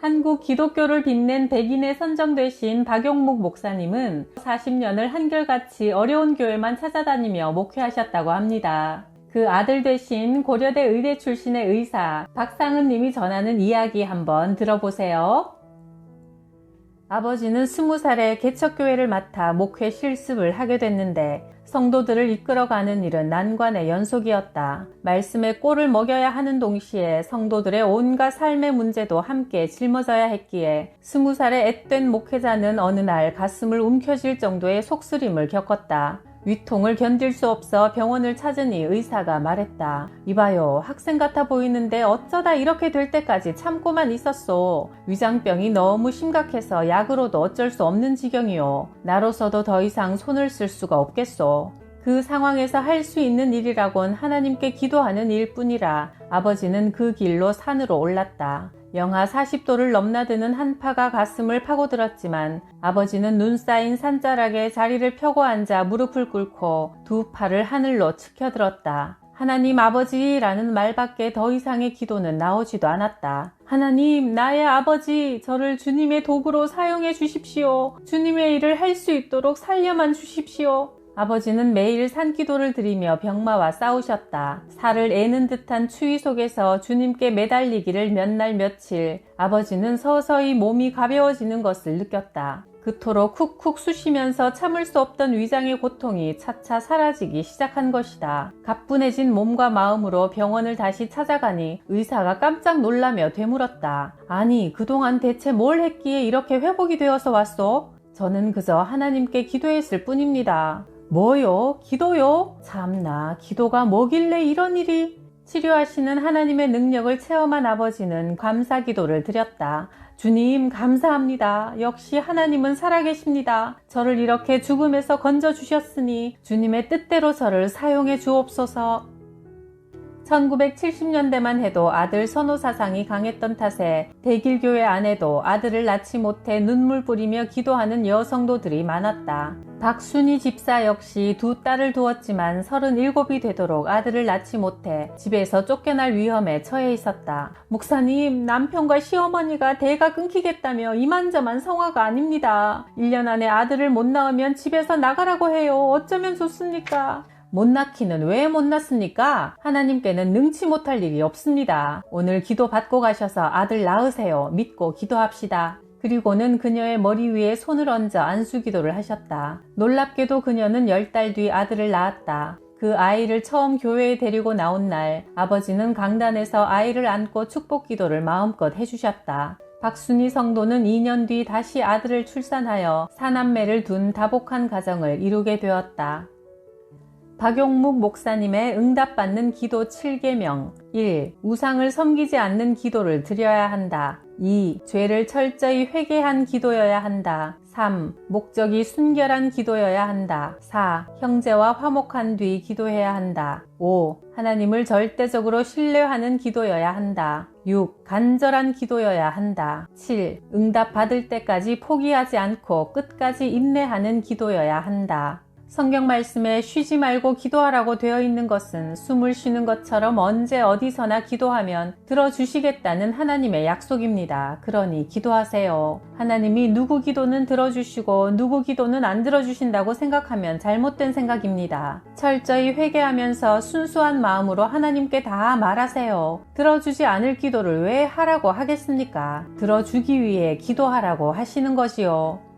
한국 기독교를 빛낸 백인에 선정되신 박용묵 목사님은 40년을 한결같이 어려운 교회만 찾아다니며 목회하셨다고 합니다. 그 아들 되신 고려대 의대 출신의 의사 박상은 님이 전하는 이야기 한번 들어보세요. 아버지는 20살에 개척교회를 맡아 목회 실습을 하게 됐는데 성도들을 이끌어가는 일은 난관의 연속이었다. 말씀에 꼴을 먹여야 하는 동시에 성도들의 온갖 삶의 문제도 함께 짊어져야 했기에 20살의 앳된 목회자는 어느 날 가슴을 움켜쥘 정도의 속쓰림을 겪었다. 위통을 견딜 수 없어 병원을 찾으니 의사가 말했다. 이봐요, 학생 같아 보이는데 어쩌다 이렇게 될 때까지 참고만 있었소. 위장병이 너무 심각해서 약으로도 어쩔 수 없는 지경이요. 나로서도 더 이상 손을 쓸 수가 없겠소. 그 상황에서 할 수 있는 일이라곤 하나님께 기도하는 일뿐이라 아버지는 그 길로 산으로 올랐다. 영하 40도를 넘나드는 한파가 가슴을 파고들었지만 아버지는 눈 쌓인 산자락에 자리를 펴고 앉아 무릎을 꿇고 두 팔을 하늘로 치켜들었다. 하나님 아버지라는 말밖에 더 이상의 기도는 나오지도 않았다. 하나님, 나의 아버지, 저를 주님의 도구로 사용해 주십시오. 주님의 일을 할 수 있도록 살려만 주십시오. 아버지는 매일 산기도를 드리며 병마와 싸우셨다. 살을 애는 듯한 추위 속에서 주님께 매달리기를 몇 날 며칠 아버지는 서서히 몸이 가벼워지는 것을 느꼈다. 그토록 쿡쿡 쑤시면서 참을 수 없던 위장의 고통이 차차 사라지기 시작한 것이다. 가뿐해진 몸과 마음으로 병원을 다시 찾아가니 의사가 깜짝 놀라며 되물었다. 아니, 그동안 대체 뭘 했기에 이렇게 회복이 되어서 왔소? 저는 그저 하나님께 기도했을 뿐입니다. 뭐요? 기도요? 참나, 기도가 뭐길래 이런 일이? 치료하시는 하나님의 능력을 체험한 아버지는 감사 기도를 드렸다. 주님, 감사합니다. 역시 하나님은 살아계십니다. 저를 이렇게 죽음에서 건져주셨으니 주님의 뜻대로 저를 사용해 주옵소서. 1970년대만 해도 아들 선호 사상이 강했던 탓에 대길교회 안에도 아들을 낳지 못해 눈물 뿌리며 기도하는 여성도들이 많았다. 박순희 집사 역시 두 딸을 두었지만 37이 되도록 아들을 낳지 못해 집에서 쫓겨날 위험에 처해 있었다. 목사님, 남편과 시어머니가 대가 끊기겠다며 이만저만 성화가 아닙니다. 1년 안에 아들을 못 낳으면 집에서 나가라고 해요. 어쩌면 좋습니까? 못 낳기는 왜 못 낳습니까? 하나님께는 능치 못할 일이 없습니다. 오늘 기도 받고 가셔서 아들 낳으세요. 믿고 기도합시다. 그리고는 그녀의 머리 위에 손을 얹어 안수기도를 하셨다. 놀랍게도 그녀는 10달 뒤 아들을 낳았다. 그 아이를 처음 교회에 데리고 나온 날 아버지는 강단에서 아이를 안고 축복기도를 마음껏 해주셨다. 박순희 성도는 2년 뒤 다시 아들을 출산하여 사남매를 둔 다복한 가정을 이루게 되었다. 박용묵 목사님의 응답받는 기도 7계명 1. 우상을 섬기지 않는 기도를 드려야 한다. 2. 죄를 철저히 회개한 기도여야 한다. 3. 목적이 순결한 기도여야 한다. 4. 형제와 화목한 뒤 기도해야 한다. 5. 하나님을 절대적으로 신뢰하는 기도여야 한다. 6. 간절한 기도여야 한다. 7. 응답 받을 때까지 포기하지 않고 끝까지 인내하는 기도여야 한다. 성경 말씀에 쉬지 말고 기도하라고 되어 있는 것은 숨을 쉬는 것처럼 언제 어디서나 기도하면 들어주시겠다는 하나님의 약속입니다. 그러니 기도하세요. 하나님이 누구 기도는 들어주시고 누구 기도는 안 들어주신다고 생각하면 잘못된 생각입니다. 철저히 회개하면서 순수한 마음으로 하나님께 다 말하세요. 들어주지 않을 기도를 왜 하라고 하겠습니까? 들어주기 위해 기도하라고 하시는 것이요.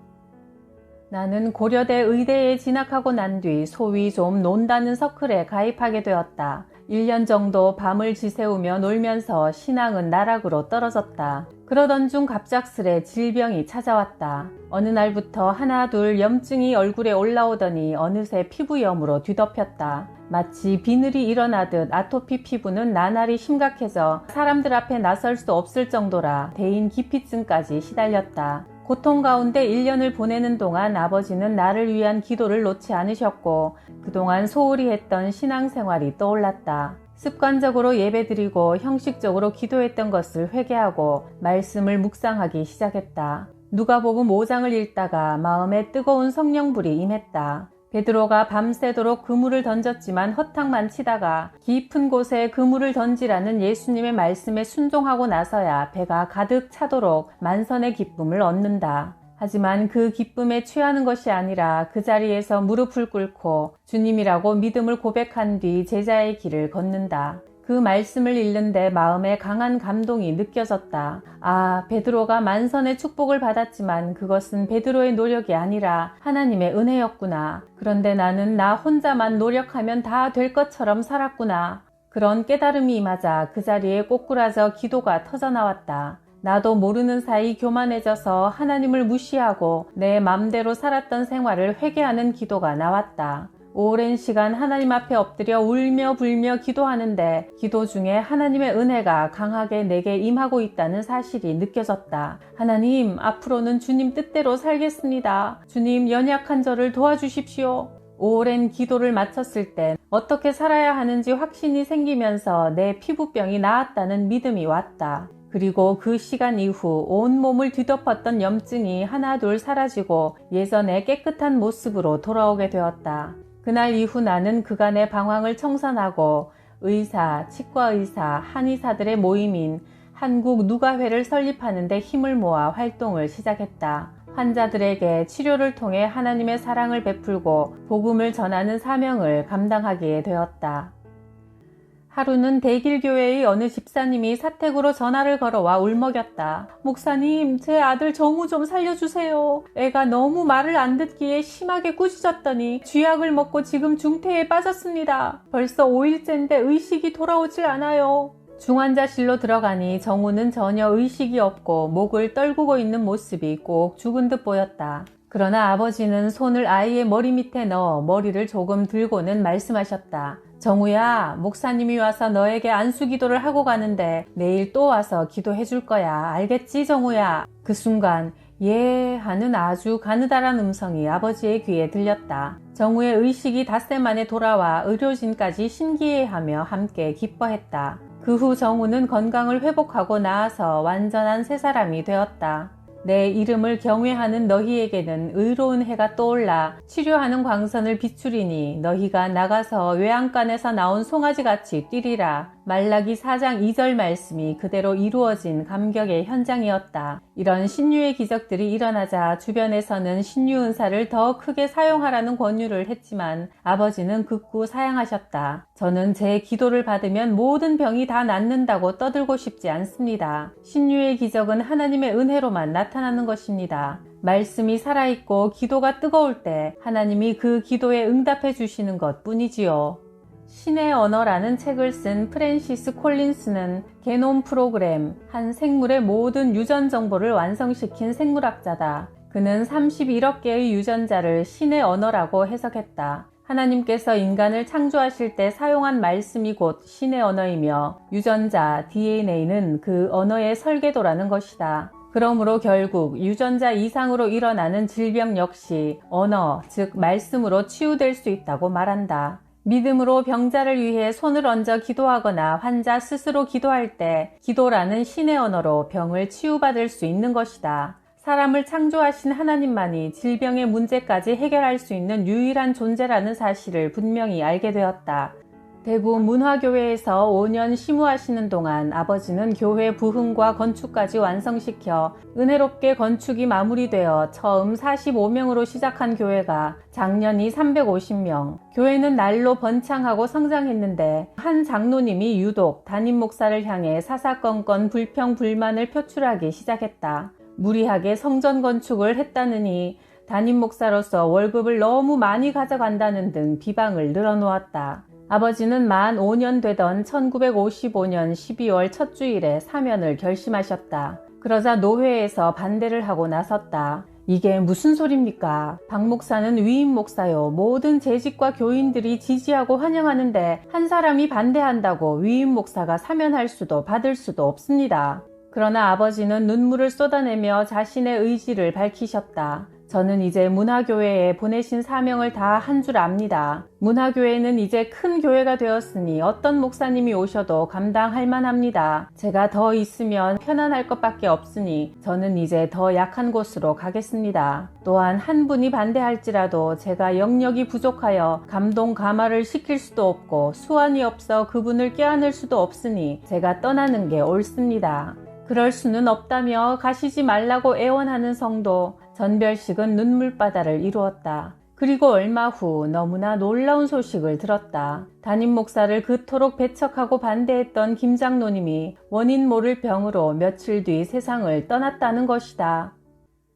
나는 고려대 의대에 진학하고 난 뒤 소위 좀 논다는 서클에 가입하게 되었다. 1년 정도 밤을 지새우며 놀면서 신앙은 나락으로 떨어졌다. 그러던 중 갑작스레 질병이 찾아왔다. 어느 날부터 하나둘 염증이 얼굴에 올라오더니 어느새 피부염으로 뒤덮였다. 마치 비늘이 일어나듯 아토피 피부는 나날이 심각해져 사람들 앞에 나설 수 없을 정도라 대인 기피증까지 시달렸다. 고통 가운데 1년을 보내는 동안 아버지는 나를 위한 기도를 놓지 않으셨고 그동안 소홀히 했던 신앙생활이 떠올랐다. 습관적으로 예배드리고 형식적으로 기도했던 것을 회개하고 말씀을 묵상하기 시작했다. 누가복음 5장을 읽다가 마음에 뜨거운 성령불이 임했다. 베드로가 밤새도록 그물을 던졌지만 허탕만 치다가 깊은 곳에 그물을 던지라는 예수님의 말씀에 순종하고 나서야 배가 가득 차도록 만선의 기쁨을 얻는다. 하지만 그 기쁨에 취하는 것이 아니라 그 자리에서 무릎을 꿇고 주님이라고 믿음을 고백한 뒤 제자의 길을 걷는다. 그 말씀을 읽는데 마음에 강한 감동이 느껴졌다. 아, 베드로가 만선의 축복을 받았지만 그것은 베드로의 노력이 아니라 하나님의 은혜였구나. 그런데 나는 나 혼자만 노력하면 다 될 것처럼 살았구나. 그런 깨달음이 임하자 그 자리에 꼬꾸라져 기도가 터져나왔다. 나도 모르는 사이 교만해져서 하나님을 무시하고 내 맘대로 살았던 생활을 회개하는 기도가 나왔다. 오랜 시간 하나님 앞에 엎드려 울며 불며 기도하는데 기도 중에 하나님의 은혜가 강하게 내게 임하고 있다는 사실이 느껴졌다. 하나님, 앞으로는 주님 뜻대로 살겠습니다. 주님, 연약한 저를 도와주십시오. 오랜 기도를 마쳤을 때 어떻게 살아야 하는지 확신이 생기면서 내 피부병이 나았다는 믿음이 왔다. 그리고 그 시간 이후 온몸을 뒤덮었던 염증이 하나둘 사라지고 예전의 깨끗한 모습으로 돌아오게 되었다. 그날 이후 나는 그간의 방황을 청산하고 의사, 치과의사, 한의사들의 모임인 한국 누가회를 설립하는 데 힘을 모아 활동을 시작했다. 환자들에게 치료를 통해 하나님의 사랑을 베풀고 복음을 전하는 사명을 감당하게 되었다. 하루는 대길교회의 어느 집사님이 사택으로 전화를 걸어와 울먹였다. 목사님, 제 아들 정우 좀 살려주세요. 애가 너무 말을 안 듣기에 심하게 꾸짖었더니 쥐약을 먹고 지금 중태에 빠졌습니다. 벌써 5일째인데 의식이 돌아오질 않아요. 중환자실로 들어가니 정우는 전혀 의식이 없고 목을 떨구고 있는 모습이 꼭 죽은 듯 보였다. 그러나 아버지는 손을 아이의 머리 밑에 넣어 머리를 조금 들고는 말씀하셨다. 정우야, 목사님이 와서 너에게 안수기도를 하고 가는데 내일 또 와서 기도해 줄 거야. 알겠지, 정우야? 그 순간 예 하는 아주 가느다란 음성이 아버지의 귀에 들렸다. 정우의 의식이 닷새 만에 돌아와 의료진까지 신기해하며 함께 기뻐했다. 그 후 정우는 건강을 회복하고 나아서 완전한 새 사람이 되었다. 내 이름을 경외하는 너희에게는 의로운 해가 떠올라 치료하는 광선을 비추리니 너희가 나가서 외양간에서 나온 송아지같이 뛰리라. 말라기 4장 2절 말씀이 그대로 이루어진 감격의 현장이었다. 이런 신유의 기적들이 일어나자 주변에서는 신유 은사를 더 크게 사용하라는 권유를 했지만 아버지는 극구 사양하셨다. 저는 제 기도를 받으면 모든 병이 다 낫는다고 떠들고 싶지 않습니다. 신유의 기적은 하나님의 은혜로만 나타나는 것입니다. 말씀이 살아있고 기도가 뜨거울 때 하나님이 그 기도에 응답해 주시는 것 뿐이지요. 신의 언어라는 책을 쓴 프랜시스 콜린스는 게놈 프로그램, 한 생물의 모든 유전 정보를 완성시킨 생물학자다. 그는 31억 개의 유전자를 신의 언어라고 해석했다. 하나님께서 인간을 창조하실 때 사용한 말씀이 곧 신의 언어이며 유전자, DNA는 그 언어의 설계도라는 것이다. 그러므로 결국 유전자 이상으로 일어나는 질병 역시 언어, 즉 말씀으로 치유될 수 있다고 말한다. 믿음으로 병자를 위해 손을 얹어 기도하거나 환자 스스로 기도할 때 기도라는 신의 언어로 병을 치유받을 수 있는 것이다. 사람을 창조하신 하나님만이 질병의 문제까지 해결할 수 있는 유일한 존재라는 사실을 분명히 알게 되었다. 대구 문화교회에서 5년 심우하시는 동안 아버지는 교회 부흥과 건축까지 완성시켜 은혜롭게 건축이 마무리되어 처음 45명으로 시작한 교회가 작년이 350명, 교회는 날로 번창하고 성장했는데 한 장로님이 유독 담임 목사를 향해 사사건건 불평 불만을 표출하기 시작했다. 무리하게 성전 건축을 했다느니 담임 목사로서 월급을 너무 많이 가져간다는 등 비방을 늘어놓았다. 아버지는 만 5년 되던 1955년 12월 첫 주일에 사면을 결심하셨다. 그러자 노회에서 반대를 하고 나섰다. 이게 무슨 소립니까? 박 목사는 위임 목사요. 모든 재직과 교인들이 지지하고 환영하는데 한 사람이 반대한다고 위임 목사가 사면할 수도 받을 수도 없습니다. 그러나 아버지는 눈물을 쏟아내며 자신의 의지를 밝히셨다. 저는 이제 문화교회에 보내신 사명을 다 한 줄 압니다. 문화교회는 이제 큰 교회가 되었으니 어떤 목사님이 오셔도 감당할 만합니다. 제가 더 있으면 편안할 것밖에 없으니 저는 이제 더 약한 곳으로 가겠습니다. 또한 한 분이 반대할지라도 제가 영역이 부족하여 감동 감화를 시킬 수도 없고 수완이 없어 그분을 껴안을 수도 없으니 제가 떠나는 게 옳습니다. 그럴 수는 없다며 가시지 말라고 애원하는 성도, 전별식은 눈물바다를 이루었다. 그리고 얼마 후 너무나 놀라운 소식을 들었다. 담임 목사를 그토록 배척하고 반대했던 김 장로님이 원인 모를 병으로 며칠 뒤 세상을 떠났다는 것이다.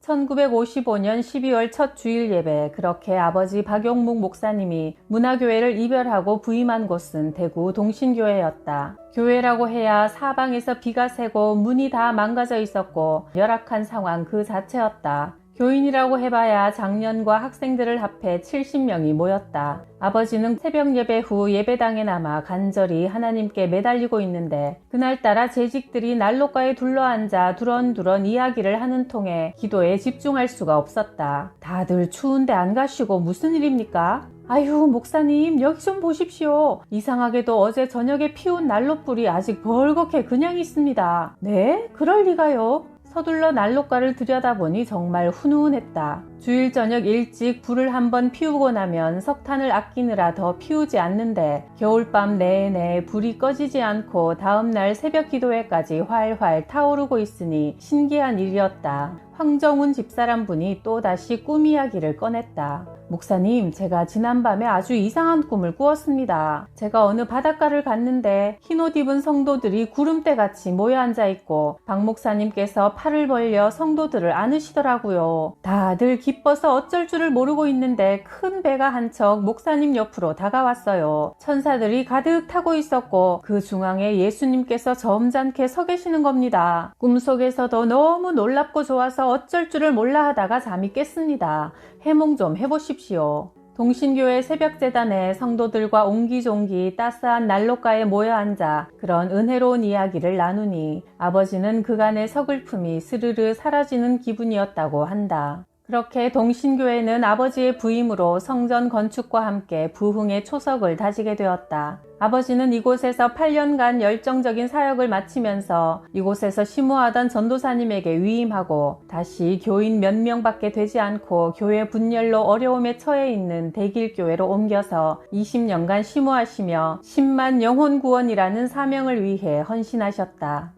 1955년 12월 첫 주일 예배, 그렇게 아버지 박용묵 목사님이 문화교회를 이별하고 부임한 곳은 대구 동신교회였다. 교회라고 해야 사방에서 비가 새고 문이 다 망가져 있었고 열악한 상황 그 자체였다. 교인이라고 해봐야 장년과 학생들을 합해 70명이 모였다. 아버지는 새벽 예배 후 예배당에 남아 간절히 하나님께 매달리고 있는데 그날따라 재직들이 난로가에 둘러앉아 두런두런 이야기를 하는 통에 기도에 집중할 수가 없었다. 다들 추운데 안 가시고 무슨 일입니까? 아유, 목사님 여기 좀 보십시오. 이상하게도 어제 저녁에 피운 난로불이 아직 벌겋게 그냥 있습니다. 네? 그럴 리가요? 서둘러 난로가를 들여다보니 정말 훈훈했다. 주일 저녁 일찍 불을 한번 피우고 나면 석탄을 아끼느라 더 피우지 않는데 겨울밤 내내 불이 꺼지지 않고 다음날 새벽 기도회까지 활활 타오르고 있으니 신기한 일이었다. 황정훈 집사람 분이 또다시 꿈 이야기를 꺼냈다. 목사님, 제가 지난밤에 아주 이상한 꿈을 꾸었습니다. 제가 어느 바닷가를 갔는데 흰옷 입은 성도들이 구름대같이 모여 앉아있고 박 목사님께서 팔을 벌려 성도들을 안으시더라고요. 다들 기뻐서 어쩔 줄을 모르고 있는데 큰 배가 한 척 목사님 옆으로 다가왔어요. 천사들이 가득 타고 있었고 그 중앙에 예수님께서 점잖게 서 계시는 겁니다. 꿈속에서도 너무 놀랍고 좋아서 어쩔 줄을 몰라 하다가 잠이 깼습니다. 해몽 좀 해보십시오. 동신교회 새벽재단에 성도들과 옹기종기 따스한 난로가에 모여 앉아 그런 은혜로운 이야기를 나누니 아버지는 그간의 서글픔이 스르르 사라지는 기분이었다고 한다. 그렇게 동신교회는 아버지의 부임으로 성전 건축과 함께 부흥의 초석을 다지게 되었다. 아버지는 이곳에서 8년간 열정적인 사역을 마치면서 이곳에서 심호하던 전도사님에게 위임하고 다시 교인 몇 명밖에 되지 않고 교회 분열로 어려움에 처해 있는 대길교회로 옮겨서 20년간 심호하시며 10만 영혼 구원이라는 사명을 위해 헌신하셨다.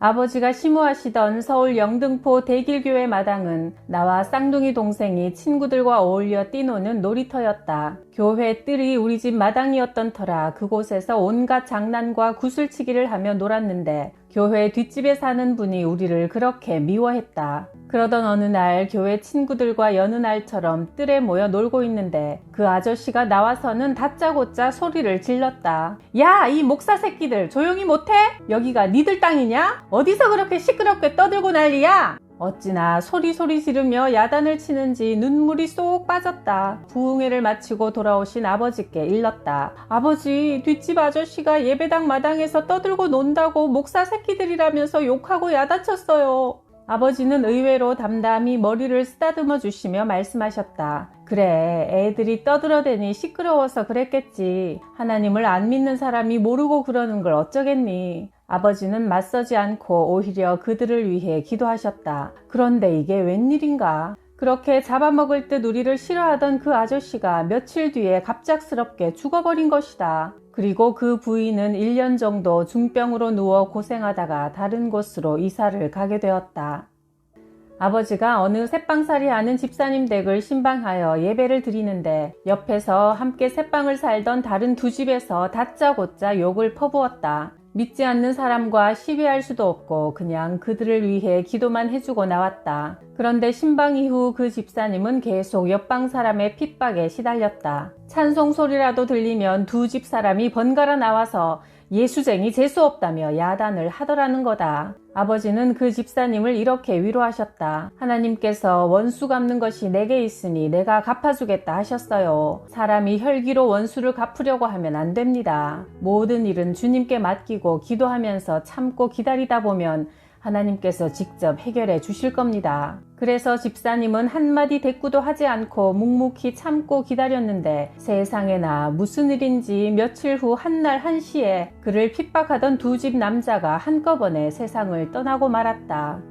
아버지가 심호하시던 서울 영등포 대길교회 마당은 나와 쌍둥이 동생이 친구들과 어울려 뛰노는 놀이터였다. 교회 뜰이 우리 집 마당이었던 터라 그곳에서 온갖 장난과 구슬치기를 하며 놀았는데 교회 뒷집에 사는 분이 우리를 그렇게 미워했다. 그러던 어느 날 교회 친구들과 여느 날처럼 뜰에 모여 놀고 있는데 그 아저씨가 나와서는 다짜고짜 소리를 질렀다. 야, 이 목사 새끼들 조용히 못해? 여기가 니들 땅이냐? 어디서 그렇게 시끄럽게 떠들고 난리야? 어찌나 소리 지르며 야단을 치는지 눈물이 쏙 빠졌다. 부흥회를 마치고 돌아오신 아버지께 일렀다. 아버지, 뒷집 아저씨가 예배당 마당에서 떠들고 논다고 목사 새끼들이라면서 욕하고 야단쳤어요. 아버지는 의외로 담담히 머리를 쓰다듬어 주시며 말씀하셨다. 그래, 애들이 떠들어대니 시끄러워서 그랬겠지. 하나님을 안 믿는 사람이 모르고 그러는 걸 어쩌겠니. 아버지는 맞서지 않고 오히려 그들을 위해 기도하셨다. 그런데 이게 웬일인가? 그렇게 잡아먹을 듯 우리를 싫어하던 그 아저씨가 며칠 뒤에 갑작스럽게 죽어버린 것이다. 그리고 그 부인은 1년 정도 중병으로 누워 고생하다가 다른 곳으로 이사를 가게 되었다. 아버지가 어느 새빵살이 하는 집사님 댁을 신방하여 예배를 드리는데 옆에서 함께 새빵을 살던 다른 두 집에서 다짜고짜 욕을 퍼부었다. 믿지 않는 사람과 시비할 수도 없고 그냥 그들을 위해 기도만 해주고 나왔다. 그런데 신방 이후 그 집사님은 계속 옆방 사람의 핍박에 시달렸다. 찬송 소리라도 들리면 두 집 사람이 번갈아 나와서 예수쟁이 재수 없다며 야단을 하더라는 거다. 아버지는 그 집사님을 이렇게 위로하셨다. 하나님께서 원수 갚는 것이 내게 있으니 내가 갚아주겠다 하셨어요. 사람이 혈기로 원수를 갚으려고 하면 안 됩니다. 모든 일은 주님께 맡기고 기도하면서 참고 기다리다 보면 하나님께서 직접 해결해 주실 겁니다. 그래서 집사님은 한마디 대꾸도 하지 않고 묵묵히 참고 기다렸는데 세상에나 무슨 일인지 며칠 후 한날 한시에 그를 핍박하던 두 집 남자가 한꺼번에 세상을 떠나고 말았다.